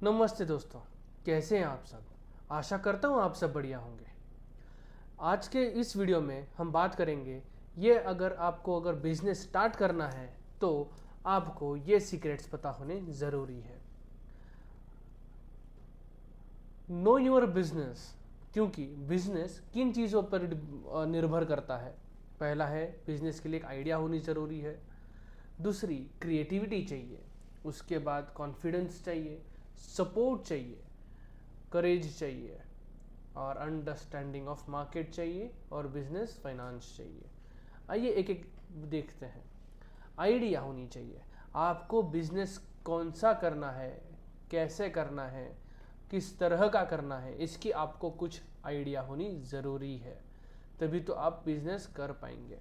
नमस्ते दोस्तों, कैसे हैं आप सब। आशा करता हूँ आप सब बढ़िया होंगे। आज के इस वीडियो में हम बात करेंगे ये अगर बिजनेस स्टार्ट करना है तो आपको ये सीक्रेट्स पता होने ज़रूरी है। नो योर बिजनेस, क्योंकि बिजनेस किन चीज़ों पर निर्भर करता है। पहला है, बिजनेस के लिए एक आइडिया होनी ज़रूरी है। दूसरी, क्रिएटिविटी चाहिए। उसके बाद कॉन्फिडेंस चाहिए, सपोर्ट चाहिए, करेज चाहिए और अंडरस्टैंडिंग ऑफ मार्केट चाहिए और बिजनेस फाइनेंस चाहिए। आइए एक एक देखते हैं। आइडिया होनी चाहिए। आपको बिजनेस कौन सा करना है, कैसे करना है, किस तरह का करना है, इसकी आपको कुछ आइडिया होनी ज़रूरी है, तभी तो आप बिजनेस कर पाएंगे।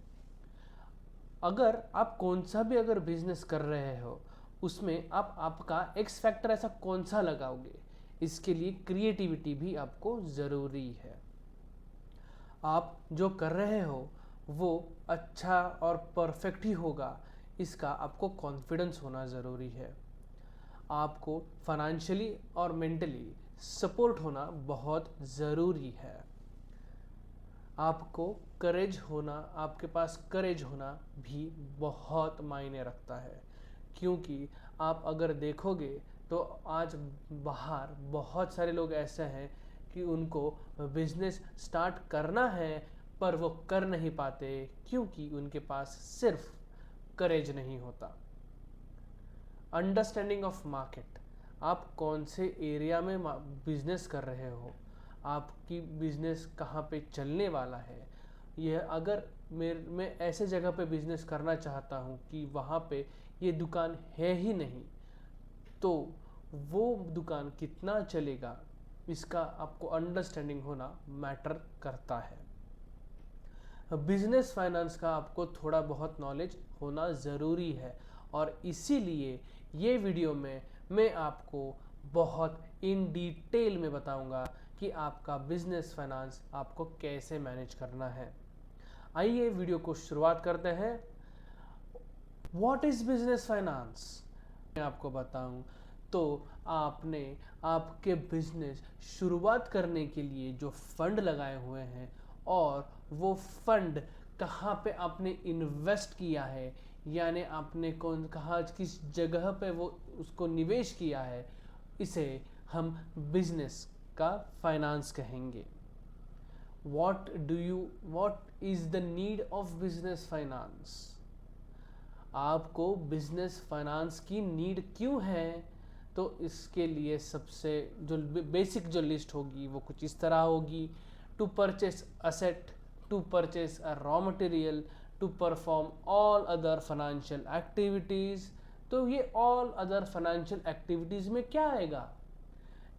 अगर आप कौन सा भी अगर बिजनेस कर रहे हो उसमें आप आपका एक्स फैक्टर ऐसा कौन सा लगाओगे, इसके लिए क्रिएटिविटी भी आपको ज़रूरी है। आप जो कर रहे हो वो अच्छा और परफेक्ट ही होगा, इसका आपको कॉन्फिडेंस होना ज़रूरी है। आपको फाइनेंशियली और मेंटली सपोर्ट होना बहुत ज़रूरी है। आपको करेज होना, आपके पास करेज होना भी बहुत मायने रखता है, क्योंकि आप अगर देखोगे तो आज बाहर बहुत सारे लोग ऐसे हैं कि उनको बिजनेस स्टार्ट करना है पर वो कर नहीं पाते, क्योंकि उनके पास सिर्फ करेज नहीं होता। अंडरस्टैंडिंग ऑफ मार्केट, आप कौन से एरिया में बिजनेस कर रहे हो, आपकी बिजनेस कहाँ पे चलने वाला है। यह अगर मैं ऐसे जगह पे बिजनेस करना चाहता हूँ कि वहाँ पे ये दुकान है ही नहीं, तो वो दुकान कितना चलेगा, इसका आपको अंडरस्टैंडिंग होना मैटर करता है। बिजनेस फाइनेंस का आपको थोड़ा बहुत नॉलेज होना ज़रूरी है और इसीलिए ये वीडियो में मैं आपको बहुत इन डिटेल में बताऊंगा कि आपका बिजनेस फाइनेंस आपको कैसे मैनेज करना है। आइए वीडियो को शुरुआत करते हैं। व्हाट इज़ बिजनेस फाइनेंस, मैं आपको बताऊं तो आपने आपके बिजनेस शुरुआत करने के लिए जो फंड लगाए हुए हैं और वो फंड कहाँ पे आपने इन्वेस्ट किया है, यानी आपने कहाँ किस जगह पे वो उसको निवेश किया है, इसे हम बिजनेस का फाइनेंस कहेंगे। what is the need of business finance, आपको बिजनेस फाइनेंस की नीड क्यों है। तो इसके लिए सबसे जो बेसिक जो लिस्ट होगी वो कुछ इस तरह होगी। To purchase asset, to purchase a raw material, to perform all other financial activities. तो ये ऑल अदर फाइनेंशियल एक्टिविटीज़ में क्या आएगा,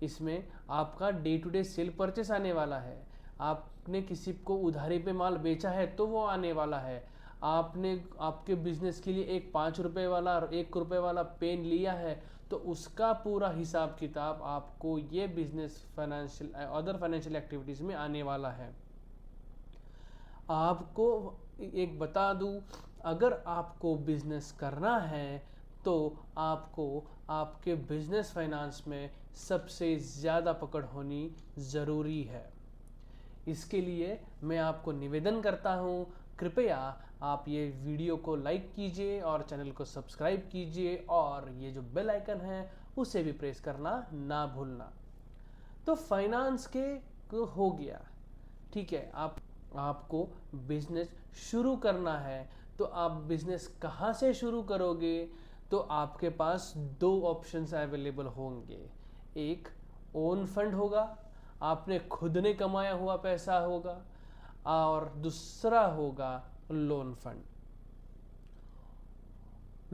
इसमें आपका day to day sale purchase आने वाला है। आपने किसी को उधारी पे माल बेचा है तो वो आने वाला है। आपने आपके बिजनेस के लिए एक 5 रुपए वाला और 1 रुपए वाला पेन लिया है तो उसका पूरा हिसाब किताब आपको ये business financial other financial activities में आने वाला है। आपको एक बता दूं, अगर आपको बिजनेस करना है तो आपको आपके बिजनेस फाइनेंस में सबसे ज़्यादा पकड़ होनी ज़रूरी है। इसके लिए मैं आपको निवेदन करता हूँ, कृपया आप ये वीडियो को लाइक कीजिए और चैनल को सब्सक्राइब कीजिए और ये जो बेल आइकन है उसे भी प्रेस करना ना भूलना। तो फाइनेंस के हो गया, ठीक है। आपको बिजनेस शुरू करना है तो आप बिजनेस कहाँ से शुरू करोगे, तो आपके पास दो ऑप्शंस अवेलेबल होंगे। एक ओन फंड होगा, आपने खुद ने कमाया हुआ पैसा होगा, और दूसरा होगा लोन फंड।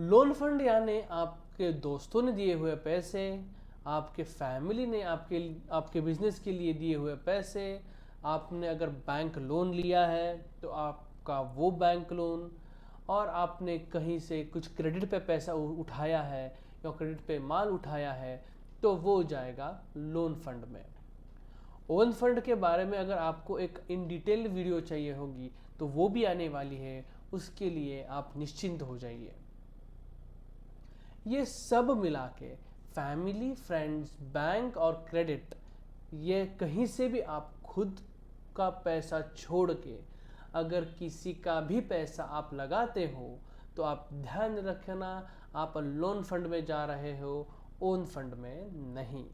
लोन फंड यानी आपके दोस्तों ने दिए हुए पैसे, आपके फैमिली ने आपके बिजनेस के लिए दिए हुए पैसे, आपने अगर बैंक लोन लिया है तो आपका वो बैंक लोन, और आपने कहीं से कुछ क्रेडिट पे पैसा उठाया है या क्रेडिट पे माल उठाया है तो वो जाएगा लोन फंड में। ओन फंड के बारे में अगर आपको एक इन डिटेल वीडियो चाहिए होगी तो वो भी आने वाली है, उसके लिए आप निश्चिंत हो जाइए। ये सब मिला के फैमिली, फ्रेंड्स, बैंक और क्रेडिट, ये कहीं से भी आप खुद का पैसा छोड़ के अगर किसी का भी पैसा आप लगाते हो तो आप ध्यान रखना, आप लोन फंड में जा रहे हो, ओन फंड में नहीं।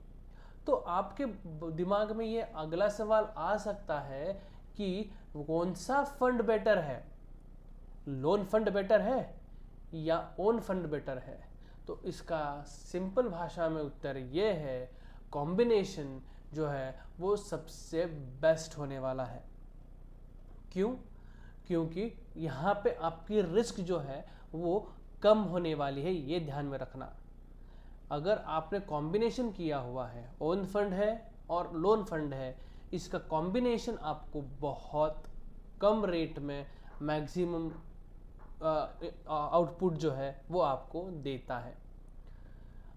तो आपके दिमाग में ये अगला सवाल आ सकता है कि कौन सा फंड बेटर है, लोन फंड बेटर है या ओन फंड बेटर है? तो इसका सिंपल भाषा में उत्तर ये है, कॉम्बिनेशन जो है वो सबसे बेस्ट होने वाला है। क्यों? क्योंकि यहाँ पे आपकी रिस्क जो है वो कम होने वाली है, ये ध्यान में रखना। अगर आपने कॉम्बिनेशन किया हुआ है, ओन फंड है और लोन फंड है, इसका कॉम्बिनेशन आपको बहुत कम रेट में मैक्सिमम आउटपुट जो है वो आपको देता है।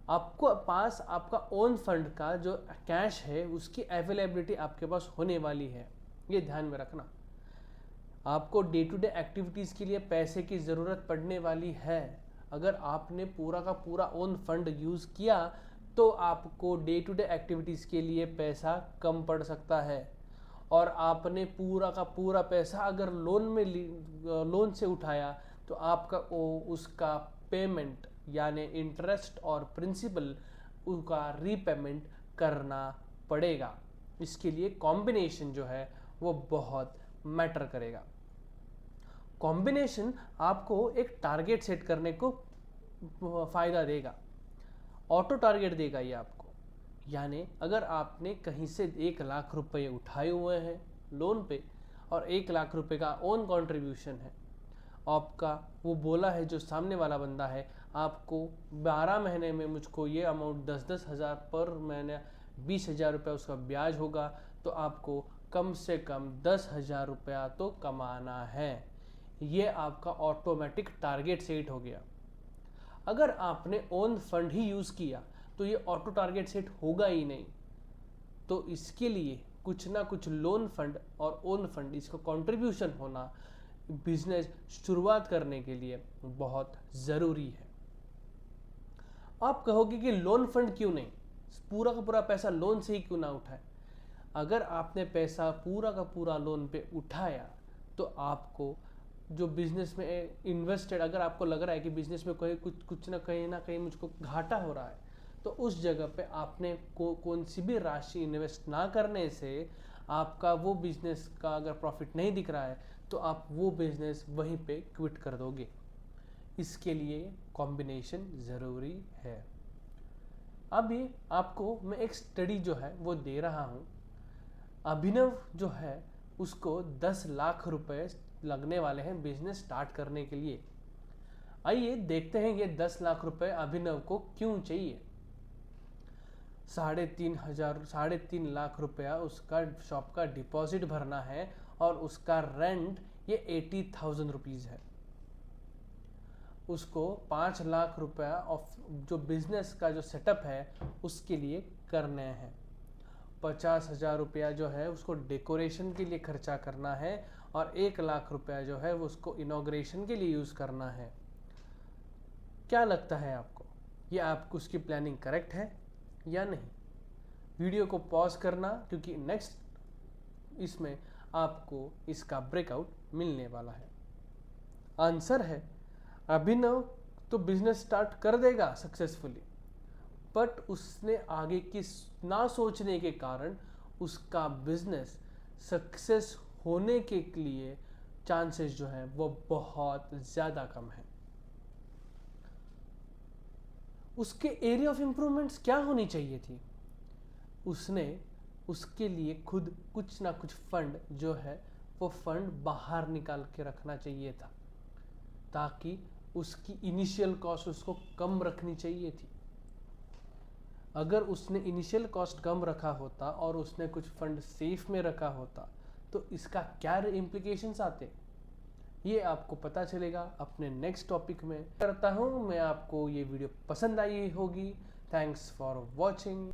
आपको पास आपका ओन फंड का जो कैश है उसकी अवेलेबिलिटी आपके पास होने वाली है, ये ध्यान में रखना। आपको डे टू डे एक्टिविटीज़ के लिए पैसे की ज़रूरत पड़ने वाली है। अगर आपने पूरा का पूरा ओन फंड यूज़ किया तो आपको डे टू डे एक्टिविटीज़ के लिए पैसा कम पड़ सकता है, और आपने पूरा का पूरा पैसा अगर लोन से उठाया तो आपका उसका पेमेंट यानी इंटरेस्ट और प्रिंसिपल उसका रीपेमेंट करना पड़ेगा। इसके लिए कॉम्बिनेशन जो है वो बहुत मैटर करेगा। कॉम्बिनेशन आपको एक टारगेट सेट करने को फ़ायदा देगा, ऑटो टारगेट देगा ये आपको। यानी अगर आपने कहीं से 1 लाख रुपए उठाए हुए हैं लोन पे और 1 लाख रुपए का ओन कंट्रीब्यूशन है, आपका वो बोला है जो सामने वाला बंदा है, आपको 12 महीने में मुझको ये अमाउंट 10-10 हज़ार पर महीने 20,000 रुपये उसका ब्याज होगा, तो आपको कम से कम 10,000 रुपया तो कमाना है। ये आपका ऑटोमेटिक टारगेट सेट हो गया। अगर आपने ओन फंड ही यूज़ किया तो ये ऑटो टारगेट सेट होगा ही नहीं। तो इसके लिए कुछ ना कुछ लोन फंड और ओन फंड इसका कंट्रीब्यूशन होना बिजनेस शुरुआत करने के लिए बहुत ज़रूरी है। आप कहोगे कि लोन फंड क्यों नहीं, पूरा का पूरा पैसा लोन से ही क्यों ना उठाए? अगर आपने पैसा पूरा का पूरा लोन पे उठाया तो आपको जो बिजनेस में इन्वेस्टेड, अगर आपको लग रहा है कि बिजनेस में कोई कुछ ना कहीं मुझको घाटा हो रहा है, तो उस जगह पे आपने कौन सी भी राशि इन्वेस्ट ना करने से आपका वो बिजनेस का अगर प्रॉफिट नहीं दिख रहा है तो आप वो बिजनेस वहीं पे क्विट कर दोगे। इसके लिए कॉम्बिनेशन ज़रूरी है। अभी आपको मैं एक स्टडी जो है वो दे रहा हूँ। अभिनव जो है उसको 10 लाख रुपए लगने वाले हैं बिजनेस स्टार्ट करने के लिए। आइए देखते हैं ये 10 लाख रुपए अभिनव को क्यों चाहिए। 3.5 लाख रुपया उसका शॉप का डिपॉजिट भरना है और उसका रेंट ये 80,000 रुपीज़ है। उसको 5 लाख रुपया ऑफ जो बिजनेस का जो सेटअप है उसके लिए करने हैं। 50,000 रुपया जो है उसको डेकोरेशन के लिए खर्चा करना है और 1 लाख रुपया जो है वो उसको इनॉग्रेशन के लिए यूज़ करना है। क्या लगता है आपको, ये आपको उसकी प्लानिंग करेक्ट है या नहीं? वीडियो को पॉज करना, क्योंकि नेक्स्ट इसमें आपको इसका ब्रेकआउट मिलने वाला है। आंसर है अभिनव तो बिजनेस स्टार्ट कर देगा सक्सेसफुली, बट उसने आगे की ना सोचने के कारण उसका बिजनेस सक्सेस होने के लिए चांसेस जो है वो बहुत ज़्यादा कम है। उसके एरिया ऑफ इम्प्रूवमेंट्स क्या होनी चाहिए थी? उसने उसके लिए खुद कुछ ना कुछ फंड जो है वो फंड बाहर निकाल के रखना चाहिए था, ताकि उसकी इनिशियल कॉस्ट उसको कम रखनी चाहिए थी। अगर उसने इनिशियल कॉस्ट कम रखा होता और उसने कुछ फंड सेफ में रखा होता तो इसका क्या इम्प्लीकेशंस आते, ये आपको पता चलेगा अपने नेक्स्ट टॉपिक में। करता हूँ मैं आपको ये वीडियो पसंद आई होगी। Thanks for watching.